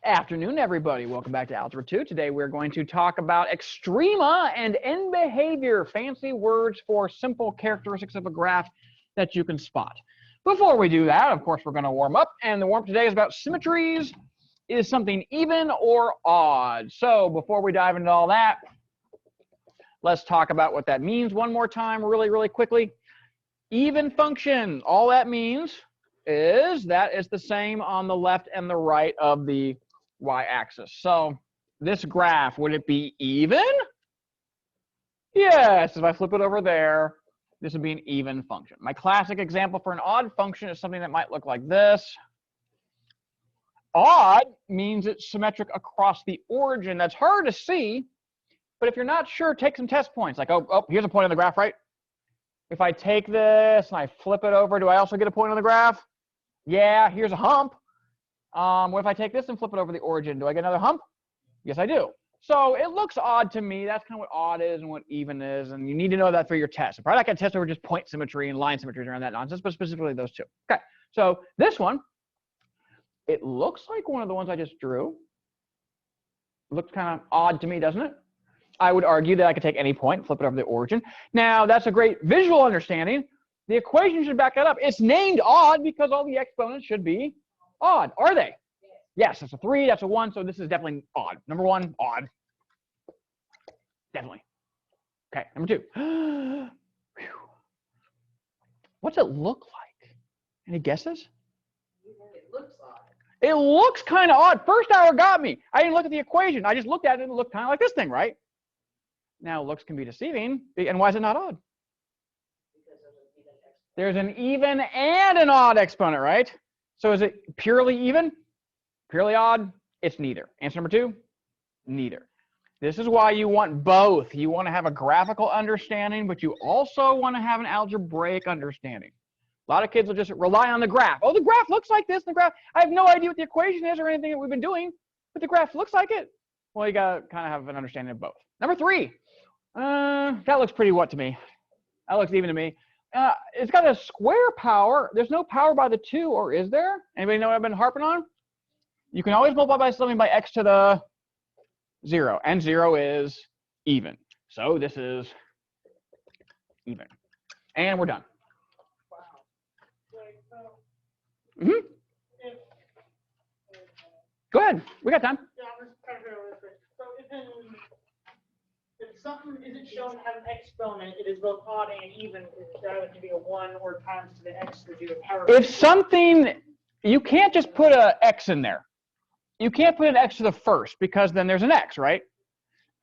Afternoon, everybody. Welcome back to Algebra 2. Today we're going to talk about extrema and end behavior, fancy words for simple characteristics of a graph that you can spot. Before we do that, of course, we're going to warm up, and the warm-up today is about symmetries. Is something even or odd? So before we dive into all that, let's talk about what that means one more time really quickly. Even function, all that means is that it's the same on the left and the right of the y-axis. So this graph, would it be even? Yes, if I flip it over there, this would be an even function. My classic example for an odd function is something that might look like this. Odd means it's symmetric across the origin. That's hard to see, but if you're not sure, take some test points. Like, oh, here's a point on the graph, right? If I take this and I flip it over, do I also get a point on the graph? Yeah, here's a hump. What if I take this and flip it over the origin? Do I get another hump? Yes, I do. So it looks odd to me. That's kind of what odd is and what even is, and you need to know that for your test. I'm probably not going to test over just point symmetry and line symmetries around that nonsense, but specifically those two. Okay, so this one, it looks like one of the ones I just drew. Looks kind of odd to me, doesn't it? I would argue that I could take any point, flip it over the origin. Now, that's a great visual understanding. The equation should back that up. It's named odd because all the exponents should be odd. Are they? Yes, that's a 3, that's a 1, so this is definitely odd. Number 1, odd. Definitely. Okay, number 2. What's it look like? Any guesses? It looks odd. It looks kind of odd. First hour got me. I didn't look at the equation. I just looked at it and it looked kind of like this thing, right? Now, looks can be deceiving. And why is it not odd? There's an even and an odd exponent, right? So is it purely even? Purely odd? It's neither. Answer number 2? Neither. This is why you want both. You want to have a graphical understanding, but you also want to have an algebraic understanding. A lot of kids will just rely on the graph. Oh, the graph looks like this. The graph, I have no idea what the equation is or anything that we've been doing, but the graph looks like it. Well, you got to kind of have an understanding of both. Number 3. That looks pretty what to me? That looks even to me. It's got a square power. There's no power by the 2, or is there? Anybody know what I've been harping on? You can always multiply by something by x to the 0, and 0 is even. So this is even. And we're done. Mm-hmm. Go ahead. We got time. Yeah, I'm just trying to figure out this. So if something isn't shown to have an exponent, it is both odd and even. It's either to be a 1 or times to the x to do the power. If something, you can't just put an x in there. You can't put an x to the first because then there's an x, right?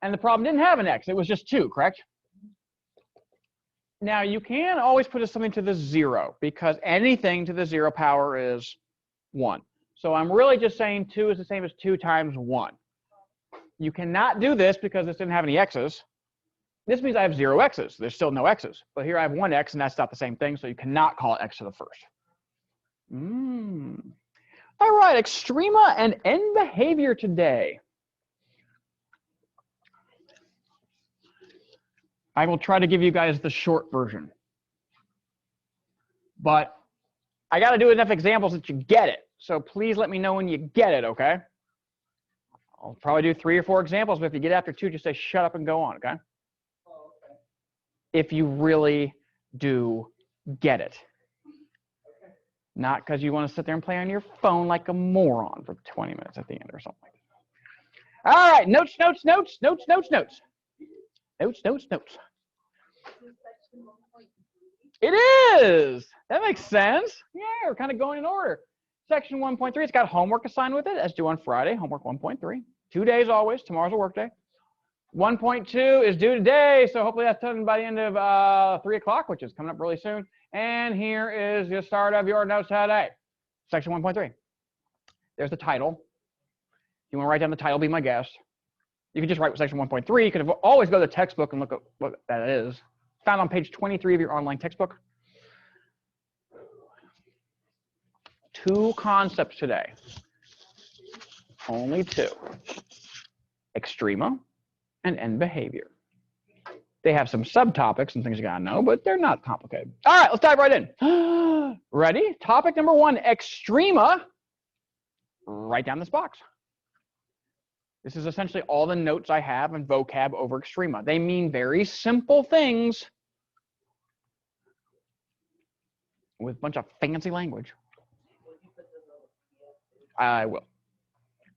And the problem didn't have an x. It was just 2, correct? Now, you can always put something to the 0 because anything to the 0 power is 1. So I'm really just saying 2 is the same as 2 times 1. You cannot do this because this didn't have any x's. This means I have 0 x's. There's still no x's. But here I have 1 x, and that's not the same thing, so you cannot call it x to the first. All right, extrema and end behavior today. I will try to give you guys the short version. But I got to do enough examples that you get it. So please let me know when you get it, okay? I'll probably do 3 or 4 examples, but if you get after 2, just say shut up and go on, okay? Oh, okay. If you really do get it. Okay. Not because you want to sit there and play on your phone like a moron for 20 minutes at the end or something like that. All right, notes. Notes. It is. That makes sense. Yeah, we're kind of going in order. Section 1.3, it's got homework assigned with it, as due on Friday, homework 1.3. 2 days always, tomorrow's a work day. 1.2 is due today, so hopefully that's done by the end of 3 o'clock, which is coming up really soon. And here is the start of your notes today. Section 1.3. There's the title. If you want to write down the title, be my guest. You can just write section 1.3. You could always go to the textbook and look at what that is. Found on page 23 of your online textbook. 2 concepts today. Only 2. Extrema and end behavior. They have some subtopics and things you gotta know, but they're not complicated. All right, let's dive right in. Ready? Topic number 1, extrema. Write down this box. This is essentially all the notes I have in vocab over Extrema. They mean very simple things with a bunch of fancy language. I will.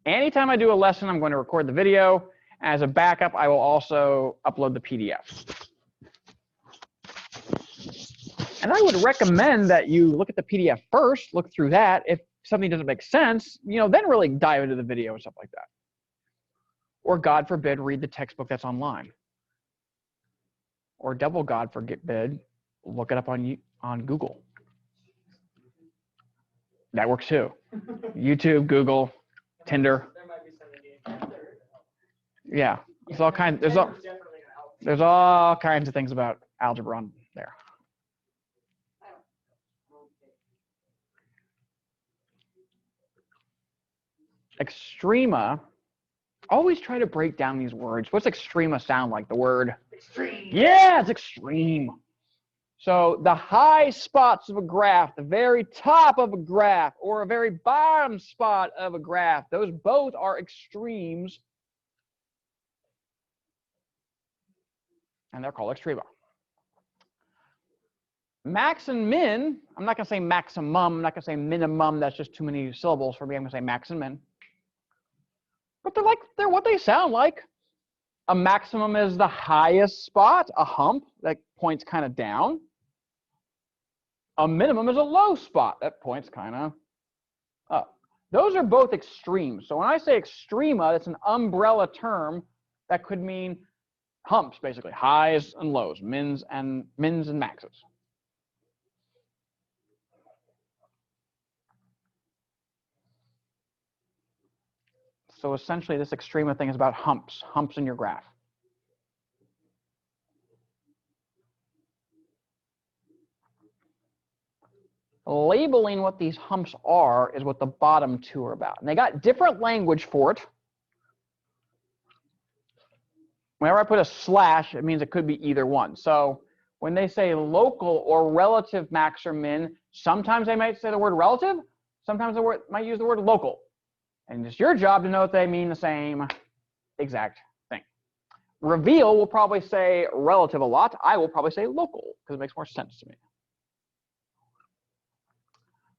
Anytime I do a lesson, I'm going to record the video. As a backup, I will also upload the PDF. And I would recommend that you look at the PDF first, look through that. If something doesn't make sense, then really dive into the video and stuff like that. Or God forbid, read the textbook that's online. Or double God forbid, look it up on Google. That works too. YouTube, Google, Tinder. There might be something. Yeah, there's all kinds. There's all kinds of things about algebra on there. Extrema. Always try to break down these words. What's extrema sound like? The word Extreme. Yeah, it's extreme. So the high spots of a graph, the very top of a graph, or a very bottom spot of a graph, those both are extremes. And they're called extrema. Max and min, I'm not going to say maximum, I'm not going to say minimum, that's just too many syllables for me. I'm going to say max and min. But they're what they sound like. A maximum is the highest spot, a hump that points kind of down. A minimum is a low spot that points kind of up. Those are both extremes. So when I say extrema, it's an umbrella term that could mean humps, basically, highs and lows, mins and maxes. So essentially, this extrema thing is about humps in your graph. Labeling what these humps are is what the bottom two are about. And they got different language for it. Whenever I put a slash, it means it could be either one. So when they say local or relative max or min, sometimes they might say the word relative, sometimes they might use the word local. And it's your job to know if they mean the same exact thing. Reveal will probably say relative a lot. I will probably say local because it makes more sense to me.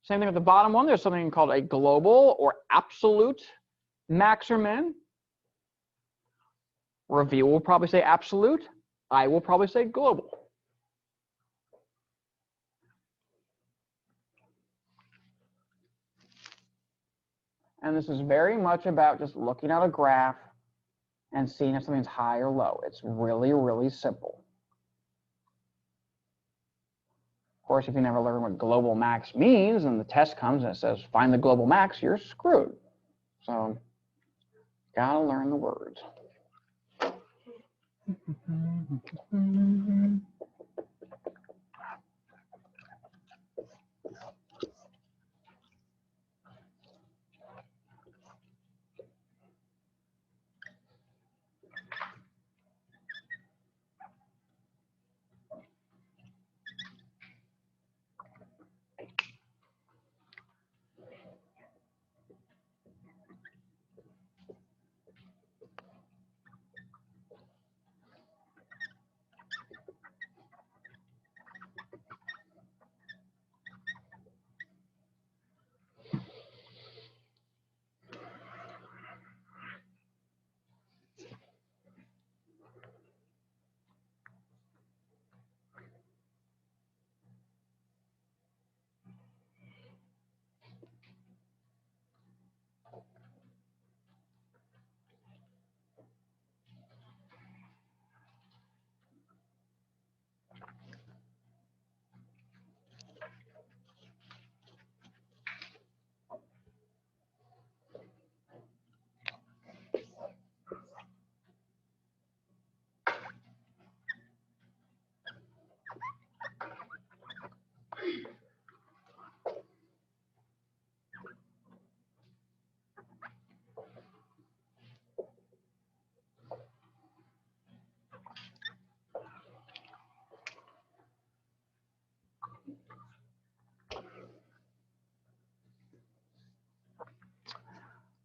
Same thing with the bottom one. There's something called a global or absolute max or min. Reveal will probably say absolute. I will probably say global. And this is very much about just looking at a graph and seeing if something's high or low. It's really, really simple. Of course, if you never learn what global max means and the test comes and it says, find the global max, you're screwed. So, gotta learn the words.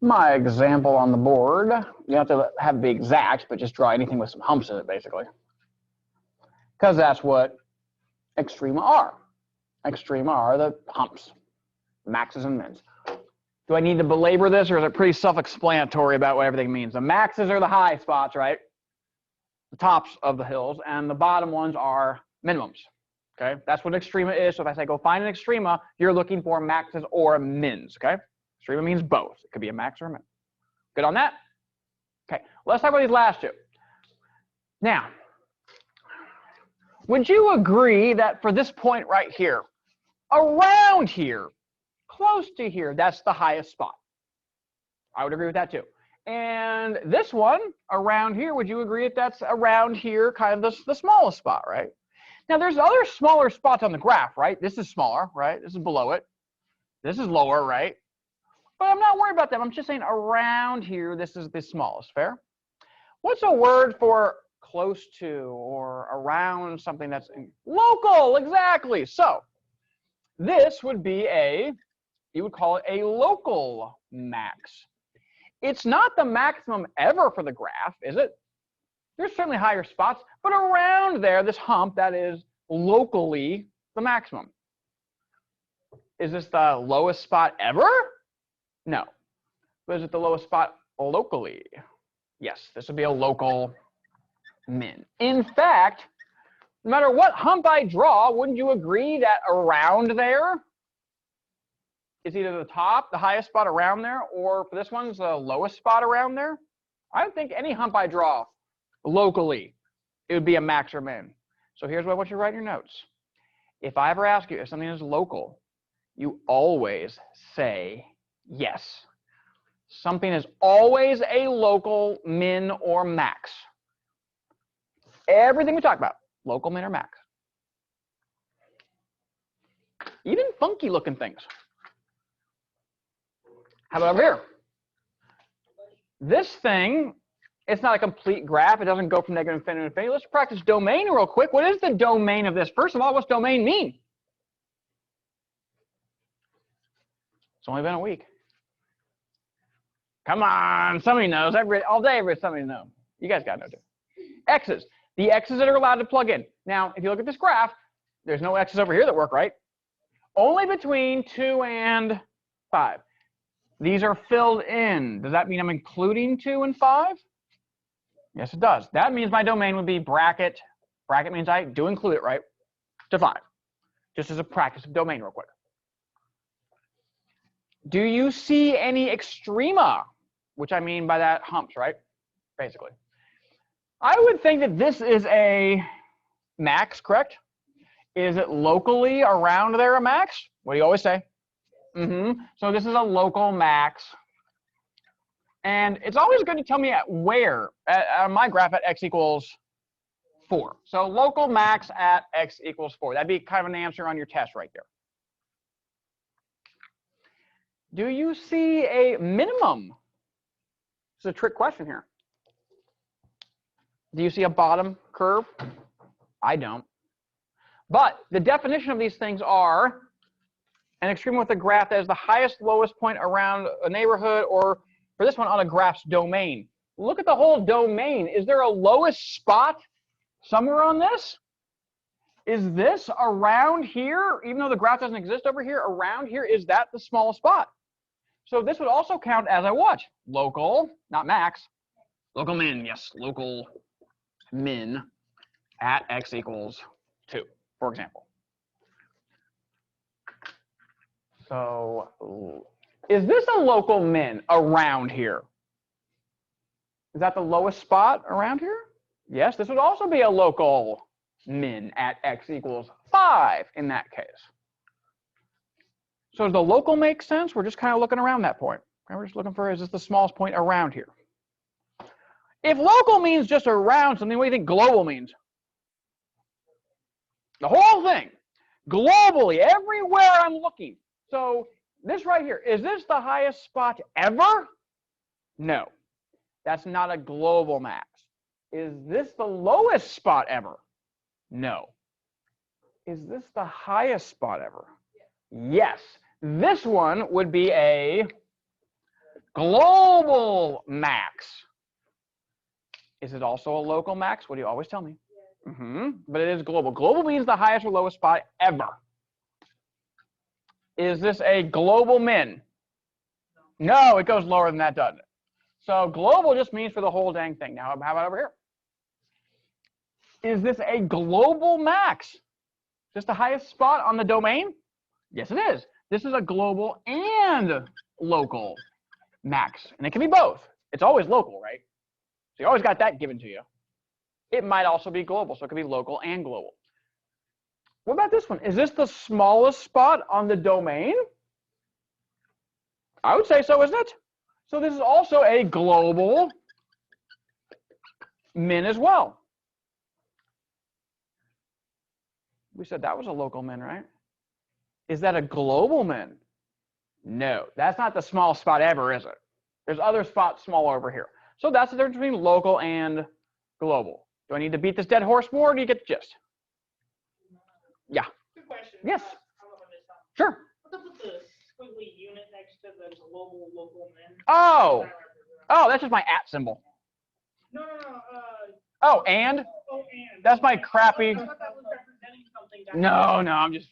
my example on the board. You don't have to have it be exact, but just draw anything with some humps in it, basically. Because that's what extrema are. Extrema are the humps, maxes and mins. Do I need to belabor this, or is it pretty self-explanatory about what everything means? The maxes are the high spots, right? The tops of the hills, and the bottom ones are minimums. Okay, that's what extrema is. So if I say go find an extrema, you're looking for maxes or mins. Okay, extrema means both. It could be a max or a min. Good on that? Okay, let's talk about these last two. Now, would you agree that for this point right here, around here, close to here, that's the highest spot? I would agree with that too. And this one around here, would you agree that that's around here, kind of the smallest spot, right? Now there's other smaller spots on the graph, right? This is smaller, right? This is below it. This is lower, right? But I'm not worried about them. I'm just saying around here, this is the smallest. Fair? What's a word for close to or around something that's local? Exactly. So this would be you would call it a local max. It's not the maximum ever for the graph, is it? There's certainly higher spots, but around there, this hump, that is locally the maximum. Is this the lowest spot ever? No. But is it the lowest spot locally? Yes, this would be a local min. In fact, no matter what hump I draw, wouldn't you agree that around there is either the top, the highest spot around there, or for this one's the lowest spot around there? I don't think any hump I draw locally, it would be a max or min. So here's what I want you to write in your notes. If I ever ask you if something is local, you always say yes. Something is always a local min or max. Everything we talk about, local, min, or max. Even funky looking things. How about over here? This thing, it's not a complete graph. It doesn't go from negative infinity to infinity. Let's practice domain real quick. What is the domain of this? First of all, what's domain mean? It's only been a week. Come on, somebody knows. All day, somebody knows. You guys got to know too. X's. The X's that are allowed to plug in. Now, if you look at this graph, there's no X's over here that work, right? Only between 2 and 5. These are filled in. Does that mean I'm including 2 and 5? Yes, it does. That means my domain would be bracket. Bracket means I do include it, right? To 5. Just as a practice of domain real quick. Do you see any extrema? Which I mean by that humps, right? Basically. I would think that this is a max, correct? Is it locally around there a max? What do you always say? So this is a local max. And it's always good to tell me at where. On my graph at x equals 4. So local max at x equals 4. That'd be kind of an answer on your test right there. Do you see a minimum? This is a trick question here. Do you see a bottom curve? I don't. But the definition of these things are an extrema with a graph that is the highest, lowest point around a neighborhood, or for this one, on a graph's domain. Look at the whole domain. Is there a lowest spot somewhere on this? Is this around here, even though the graph doesn't exist over here, around here, is that the smallest spot? So this would also count as a what? Local, not max. Local min, yes, local min at x equals 2, for example. So is this a local min around here? Is that the lowest spot around here? Yes, this would also be a local min at x equals 5 in that case. So does the local make sense? We're just kind of looking around that point. We're just looking for, is this the smallest point around here? If local means just around something, what do you think global means? The whole thing. Globally, everywhere I'm looking. So this right here, is this the highest spot ever? No. That's not a global max. Is this the lowest spot ever? No. Is this the highest spot ever? Yes. This one would be a global max. Is it also a local max? What do you always tell me? But it is global. Global means the highest or lowest spot ever. Is this a global min? No, it goes lower than that, doesn't it? So global just means for the whole dang thing. Now, how about over here? Is this a global max? Is this the highest spot on the domain? Yes, it is. This is a global and local max. And it can be both. It's always local, right? So you always got that given to you. It might also be global, so it could be local and global. What about this one? Is this the smallest spot on the domain? I would say so, isn't it? So this is also a global min as well. We said that was a local min, right? Is that a global min? No, that's not the smallest spot ever, is it? There's other spots smaller over here. So that's the difference between local and global. Do I need to beat this dead horse more, or do you get the gist? Yeah. Good question. Yes. I love this time. Sure. What's up with the squiggly unit next to the global local min? Oh, that's just my at symbol. No. Oh, and? Oh, and. That's my crappy. I thought that was representing something. No, I'm just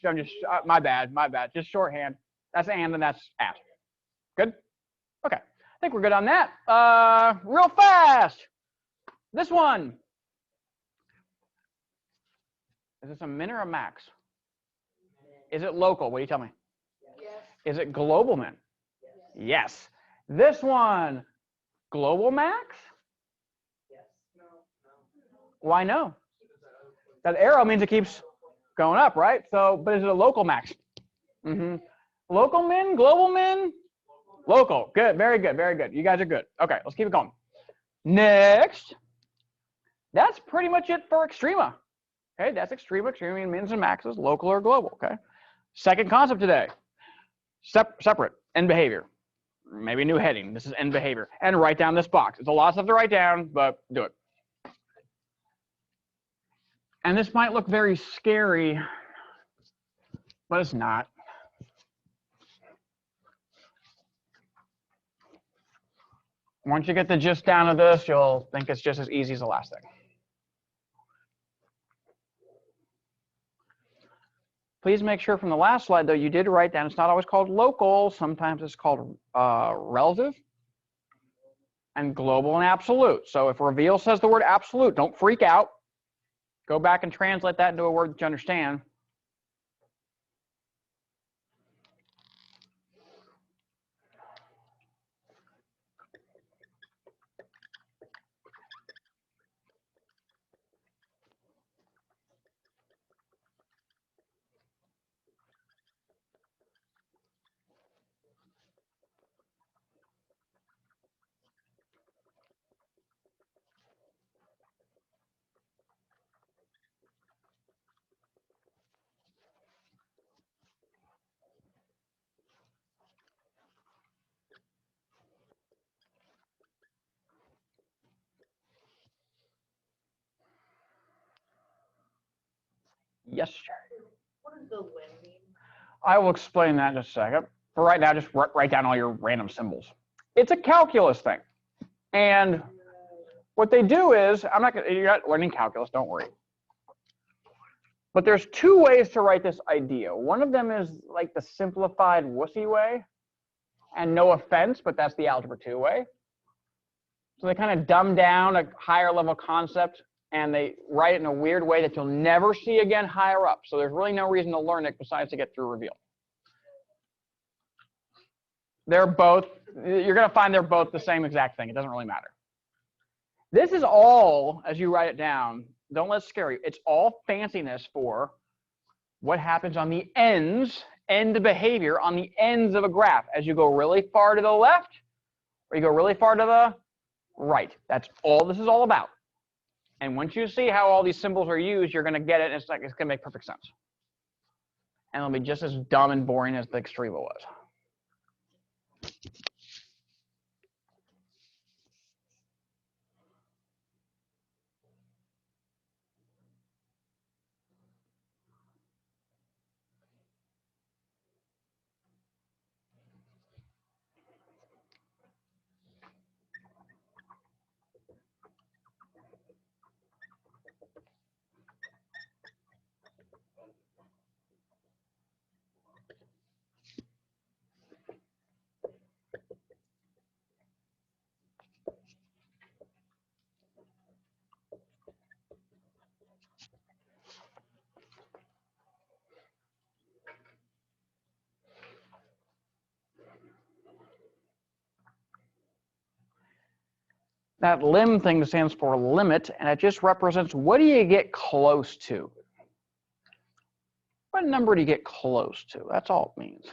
my bad. Just shorthand. That's and that's at. Good? Okay. I think we're good on that. Real fast. This one. Is this a min or a max? Is it local? What do you tell me? Yes. Is it global min? Yes. This one. Global max? Yes. No. Why no? That arrow means it keeps going up, right? So, but is it a local max? Local min, global min? Local. Good. Very good. Very good. You guys are good. Okay, let's keep it going. Next. That's pretty much it for Extrema. Okay, that's Extrema. Extrema means mins and maxes, local or global. Okay. Second concept today. Separate. End behavior. Maybe a new heading. This is end behavior. And write down this box. It's a lot of stuff to write down, but do it. And this might look very scary, but it's not. Once you get the gist down of this, you'll think it's just as easy as the last thing. Please make sure from the last slide, though, you did write down it's not always called local. Sometimes it's called relative and global and absolute. So if reveal says the word absolute, don't freak out. Go back and translate that into a word that you understand. Yes, sir. What does the when mean? I will explain that in a second. For right now, just write down all your random symbols. It's a calculus thing. And what they do is, you're not learning calculus, don't worry. But there's two ways to write this idea. One of them is like the simplified wussy way. And no offense, but that's the Algebra 2 way. So they kind of dumb down a higher level concept and they write it in a weird way that you'll never see again higher up. So there's really no reason to learn it besides to get through reveal. They're both, you're going to find they're both the same exact thing. It doesn't really matter. This is all, as you write it down, don't let it scare you. It's all fanciness for what happens on the ends, end behavior on the ends of a graph as you go really far to the left or you go really far to the right. That's all this is all about. And once you see how all these symbols are used, you're going to get it, and it's going to make perfect sense. And it'll be just as dumb and boring as the Extrema was. That lim thing stands for limit, and it just represents what do you get close to? What number do you get close to? That's all it means.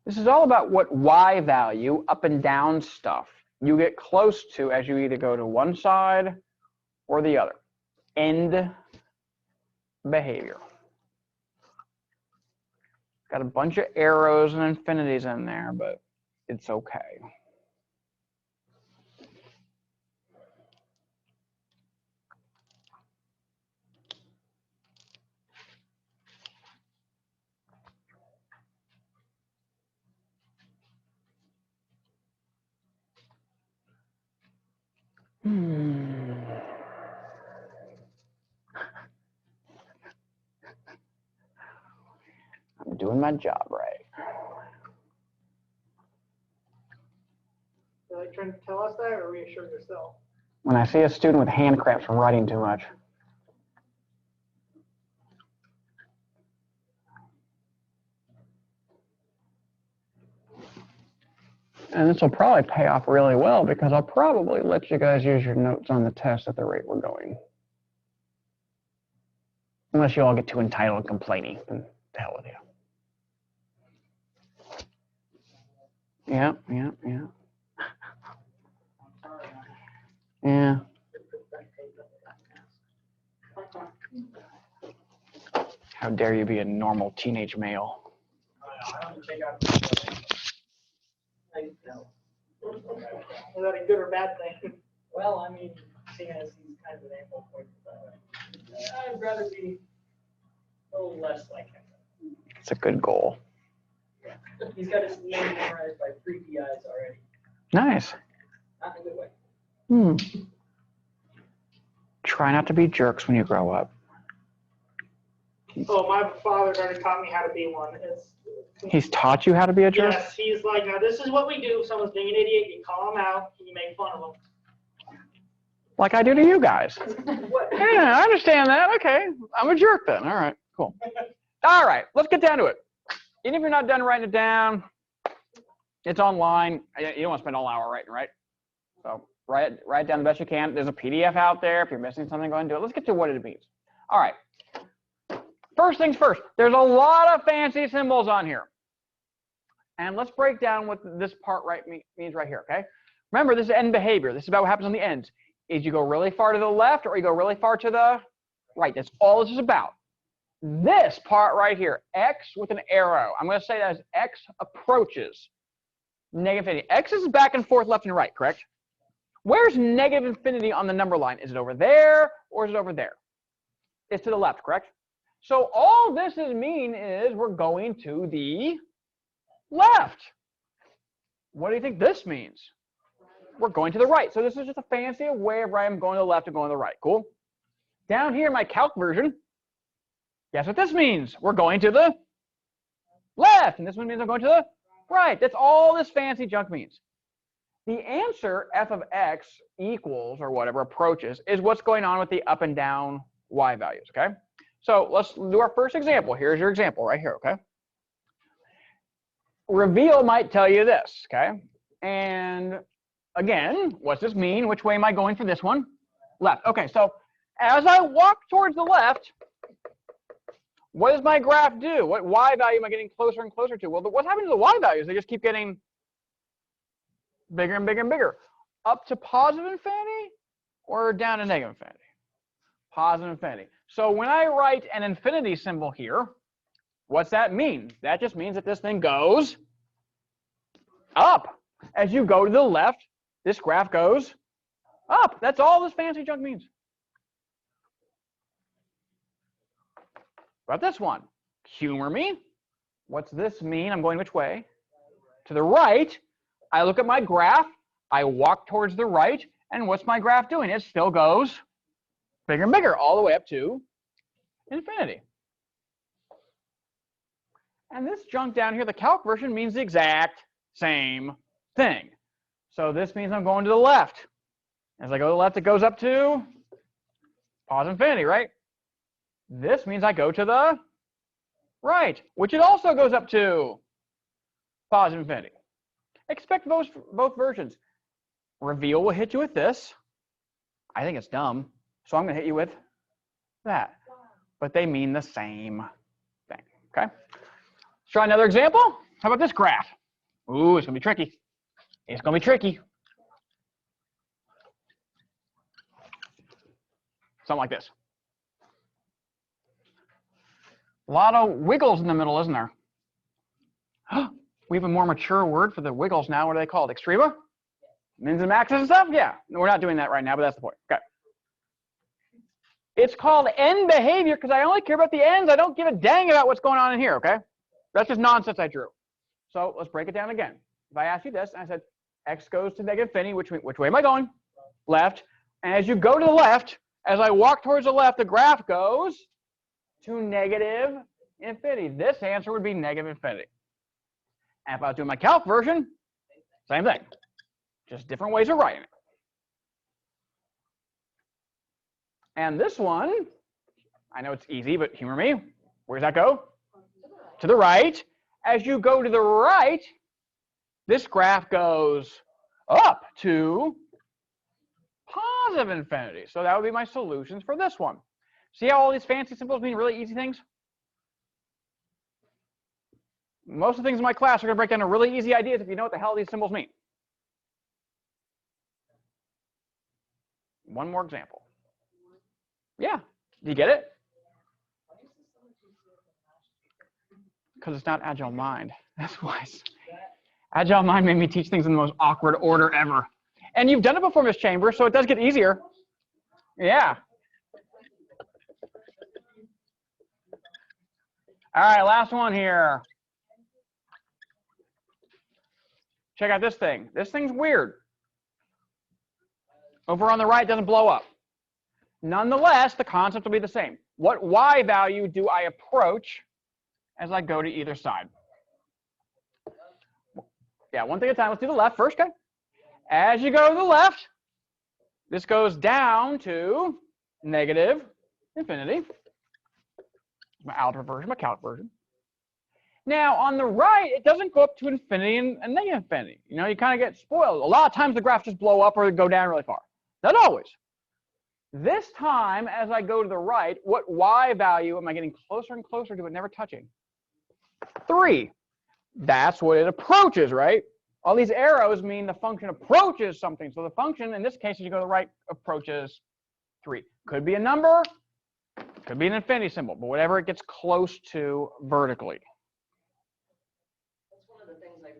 This is all about what y value, up and down stuff, you get close to as you either go to one side or the other. End behavior. Got a bunch of arrows and infinities in there, but it's okay. I'm doing my job right. Are you trying to tell us that or reassure yourself? When I see a student with hand cramps from writing too much. And this will probably pay off really well because I'll probably let you guys use your notes on the test at the rate we're going. Unless you all get too entitled and complaining. Then the hell with you. Yeah. Yeah. How dare you be a normal teenage male? Is that a good or bad thing? Well, I mean, seeing as he's kind of an animal point, I'd rather be a little less like him. It's a good goal. Yeah. He's got his name memorized by 3 PIs already. Nice. Not in a good way. Try not to be jerks when you grow up. Oh, my father's already taught me how to be one. He's taught you how to be a jerk? Yes, he's like, now this is what we do. If someone's being an idiot, you call them out, and you make fun of them. Like I do to you guys. Yeah, I understand that. Okay. I'm a jerk then. All right, cool. All right, let's get down to it. Even if you're not done writing it down, it's online. You don't want to spend all hour writing, right? So write it down the best you can. There's a PDF out there. If you're missing something, go ahead and do it. Let's get to what it means. All right. First things first, there's a lot of fancy symbols on here. And let's break down what this part means right here, okay? Remember, this is end behavior. This is about what happens on the ends. Is you go really far to the left or you go really far to the right. That's all this is about. This part right here, x with an arrow. I'm going to say that as x approaches negative infinity. X is back and forth, left and right, correct? Where's negative infinity on the number line? Is it over there or is it over there? It's to the left, correct? So all this means is we're going to the left. What do you think this means? We're going to the right. So this is just a fancy way of writing going to the left and going to the right. Cool? Down here in my calc version, guess what this means? We're going to the left. And this one means I'm going to the right. That's all this fancy junk means. The answer, f of x equals, or whatever, approaches, is what's going on with the up and down y values, okay? So let's do our first example. Here's your example right here, okay? Reveal might tell you this, okay? And again, what's this mean? Which way am I going for this one? Left. Okay, so as I walk towards the left, what does my graph do? What y value am I getting closer and closer to? Well, what's happening to the y values? They just keep getting bigger and bigger and bigger. Up to positive infinity or down to negative infinity? Positive infinity. So when I write an infinity symbol here, what's that mean? That just means that this thing goes up. As you go to the left, this graph goes up. That's all this fancy junk means. What about this one? Humor me. What's this mean? I'm going which way? To the right. I look at my graph. I walk towards the right. And what's my graph doing? It still goes bigger and bigger all the way up to infinity. And this junk down here, the calc version, means the exact same thing. So this means I'm going to the left. As I go to the left, it goes up to positive infinity, right? This means I go to the right, which it also goes up to positive infinity. Expect both versions. Reveal will hit you with this. I think it's dumb, so I'm going to hit you with that. But they mean the same thing, okay? Let's try another example. How about this graph? Ooh, it's going to be tricky. It's going to be tricky. Something like this. A lot of wiggles in the middle, isn't there? We have a more mature word for the wiggles now. What are they called? Extrema? Mins and maxes and stuff? Yeah. We're not doing that right now, but that's the point. Okay. It's called end behavior because I only care about the ends. I don't give a dang about what's going on in here, okay? That's just nonsense I drew. So let's break it down again. If I asked you this, and I said, x goes to negative infinity, which way am I going? Left. And as you go to the left, as I walk towards the left, the graph goes to negative infinity. This answer would be negative infinity. And if I was doing my calc version, same thing. Just different ways of writing it. And this one, I know it's easy, but humor me. Where does that go? To the right. As you go to the right, this graph goes up to positive infinity. So that would be my solutions for this one. See how all these fancy symbols mean really easy things? Most of the things in my class are going to break down to really easy ideas if you know what the hell these symbols mean. One more example. Yeah. Do you get it? Because it's not Agile Mind. That's why. Agile Mind made me teach things in the most awkward order ever. And you've done it before, Miss Chambers, so it does get easier. Yeah. All right, last one here. Check out this thing. This thing's weird. Over on the right doesn't blow up. Nonetheless, the concept will be the same. What y value do I approach as I go to either side? Yeah, one thing at a time. Let's do the left first, okay? As you go to the left, this goes down to negative infinity. My algebra version, my calc version. Now, on the right, it doesn't go up to infinity and negative infinity. You know, you kind of get spoiled. A lot of times the graphs just blow up or go down really far. Not always. This time, as I go to the right, what y value am I getting closer and closer to it never touching? 3. That's what it approaches, right? All these arrows mean the function approaches something. So the function, in this case, as you go to the right, approaches 3. Could be a number, could be an infinity symbol, but whatever it gets close to vertically. That's one of the things I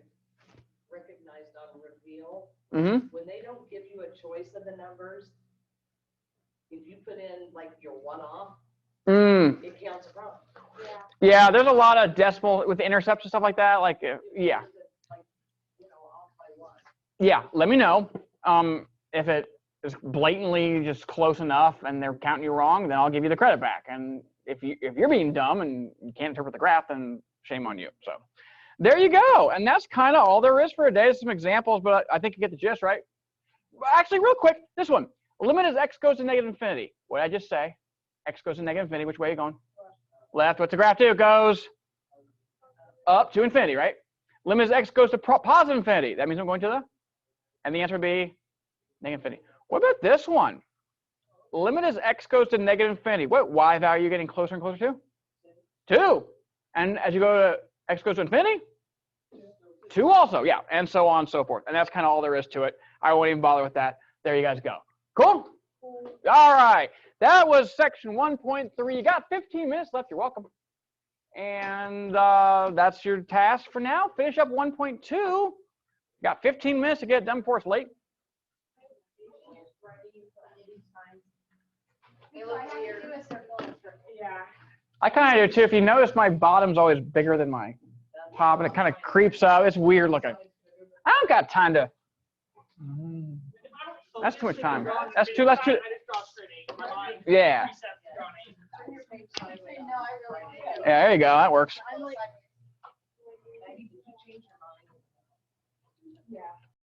recognized on reveal. Mm-hmm. When they don't give you a choice of the numbers, if you put in like your one-off, it counts as wrong. Yeah, there's a lot of decimal with the intercepts and stuff like that. Like, yeah. Like, you know, off by 1. Yeah, let me know. If it is blatantly just close enough and they're counting you wrong, then I'll give you the credit back. And if you're being dumb and you can't interpret the graph, then shame on you. So there you go. And that's kind of all there is for today. There's some examples, but I think you get the gist, right? Actually, real quick, this one. Limit as x goes to negative infinity. What did I just say? X goes to negative infinity. Which way are you going? Left. What's the graph do? It goes up to infinity, right? Limit as x goes to positive infinity. That means I'm going to the, and the answer would be negative infinity. What about this one? Limit as x goes to negative infinity. What y value are you getting closer and closer to? 2. And as you go to x goes to infinity? 2 also, yeah, and so on and so forth. And that's kind of all there is to it. I won't even bother with that. There you guys go. Cool? All right. That was section 1.3. You got 15 minutes left. You're welcome. And that's your task for now. Finish up 1.2. Got 15 minutes to get it done before it's late. I kind of do too. If you notice, my bottom's always bigger than my top, and it kind of creeps up. It's weird looking. I don't got time to. That's too much time. That's too. Yeah. Yeah, there you go. That works.